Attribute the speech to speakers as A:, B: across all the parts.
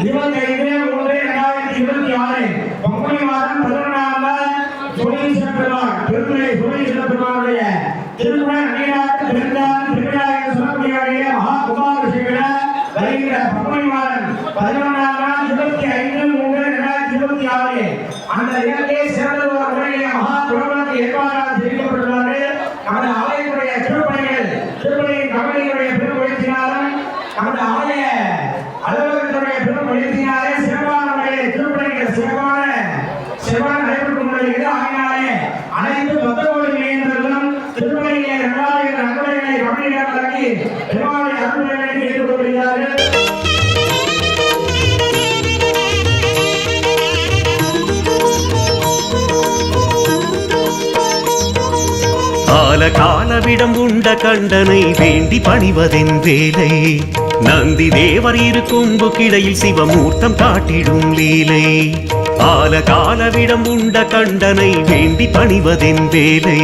A: 25/3/2026 பங்குனி மாதம் 11ஆம் நாள் சுரீஸ்வர பெருமாள் திருமலை சுரீஸ்வர பெருமாளுடைய திருமண அணியாக திருநாள் திருவிழாவில் சொல்லக்கூடிய மகா கும்பாபிஷேக வருகிற பங்குனி மாதம் 11ஆம் நாள் 25/3/2026 அந்த இரண்டே சிறந்த ஒரு முறையிலே மகா குருமனுக்கு ஏற்பாடாக செய்யப்பட்டுள்ளது. நமது ஆலயத்துடைய திருப்பணியின் கமிட்டியுடைய பெருமுயற்சியாலும் நமது ஆலய அலுவலகத்துடைய பெருமுயற்சியாலே சிறப்பான முறையில் திருப்பணிகள் சிறப்பான நடைபெற்று கொண்டிருக்கிறது. ஆகையினாலே அனைத்து பக்தகோடி நிலையங்களும் திருப்பணிகளை 2000 நன்கொடைகளை கமிட்டியிடம் வழங்கி பெருமாளை அருள்களை கேட்டுக்கொள்கிறார்கள்.
B: காலவிடம் உண்ட கண்டனை வேண்டி பணிவதென் வேலை. நந்தி தேவர் இருக்கும்பு கிடையில் சிவமூர்த்தம் காட்டிடும் லீலை. காலவிடம் உண்ட கண்டனை வேண்டி பணிவதென் வேலை.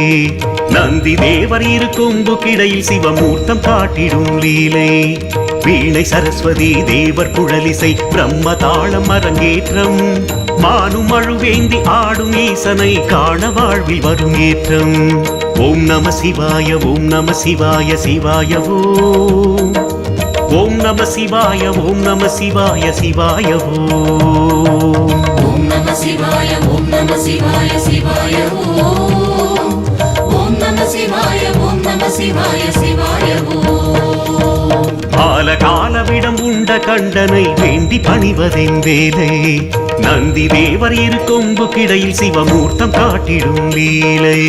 B: நந்தி தேவர் இருக்கும்பு கிடையில் சிவமூர்த்தம் காட்டிடும் லீலை. வீணை சரஸ்வதி தேவர் குழலிசை பிரம்ம தாளம் அரங்கேற்றம். மானும் அழுவேந்தி ஆடும் ஈசனை காண வாழ்வில் வரும் ஏற்றம். ஓம் நம சிவாய ஓம் நம சிவாய சிவாய ஓம் நம சிவாய ஓம் நம சிவாய சிவாய
C: ஓம் நம சிவாய ஓம் நம சிவாய சிவாய ஓம் நம சிவாய ஓம் நம சிவாய சிவாய
B: காலவிடம் உண்ட கண்டனை வேண்டி பணிவதென் வேலை. நந்தி தேவர் இருக்கும்பு கிடையில் சிவமூர்த்தம் காட்டிடும் லீலை.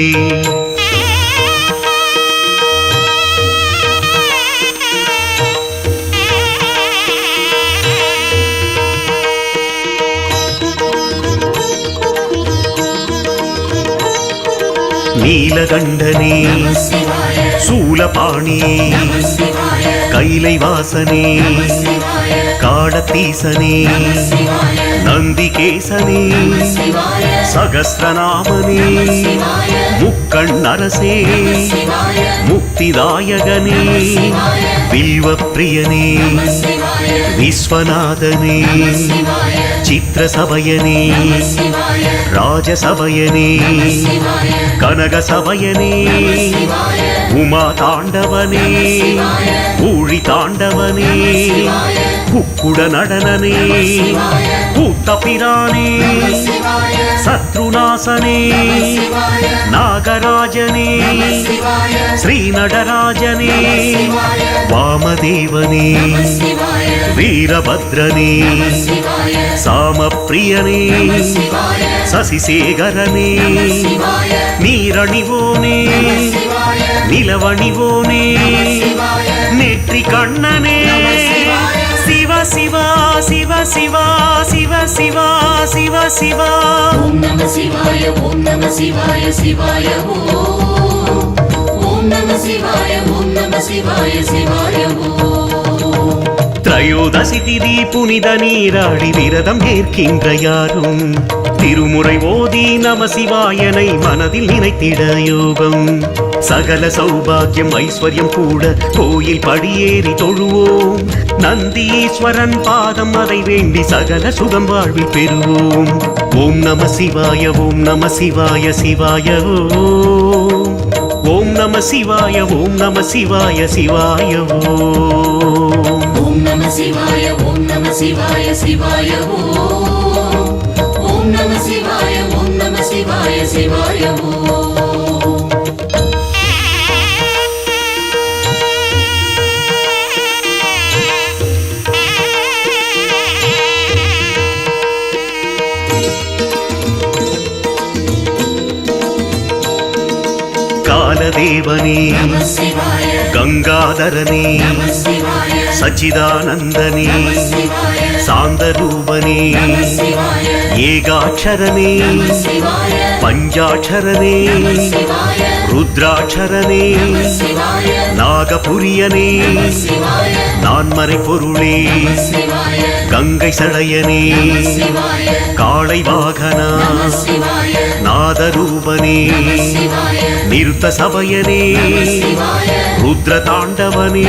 B: நீலகண்டனே சூலபாணியே கைலை வாசனே காடத்தீசனே நந்திகேசனே சகஸ்ரநாமனே முக்கண்ணரசே முக்திதாயகனே வில்வப்பிரியனே விஸ்வநாதனே சித்திரசபயனே ராஜசபயனே கனகசபயனே உமா தாண்டவனே ஊழி தாண்டவனே குக்குட நடனனே கூத்தபிரானே சத்ருநாசனே நாகராஜனே ஸ்ரீநடராஜனே வாமதேவனே வீரபத்ரனே சாமப்பிரியனே சசிசேகரனே நீரணிவோனே நிலவணிவோனே நெற்றி கண்ணனே சிவ சிவா சிவ சிவா சிவ சிவா சிவ சிவா
C: ஓம் நம சிவாய ஓம் நம சிவாய சிவாய ஓம் நம சிவாய ஓம் நம சிவாய சிவாய
B: திரையோதசி திதி புனித நீராடி விரதம் ஏற்கின்ற யாரும் திருமுறை ஓதி நம சிவாயனை மனதில் நினைத்திட யோகம். சகல சௌபாகியம் ஐஸ்வர்யம் கூட கோயில் படியேறி தொழுவோம். நந்தீஸ்வரன் பாதம் அதை வேண்டி சகல சுகம் வாழ்வில் பெறுவோம். ஓம் நம சிவாய ஓம் நம சிவாய சிவாய ஓம் நம சிவாய ஓம் நம சிவாய சிவாய
C: ஓம் நம சிவாய ஓம் நம சிவாய சிவாய ஓம் நம சிவாய ஓம் நம சிவாய சிவாய
B: காலதேவனே கங்காதரனே சச்சிதானந்தனே சாந்தரூபனே ஏகாட்சரனே பஞ்சாட்சரனே ருத்ராட்சரனே நாகபுரியனே நான்மறை பொருளே கங்கை சடையனே காளை வாகனா நாதரூபனே நிருத்த சபயனே ருத்ர தாண்டவனே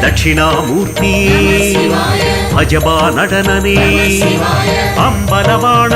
B: தட்சிணாமூர்த்தியே அஜபா நடனனே
C: சிவாய
B: அம்பலவாண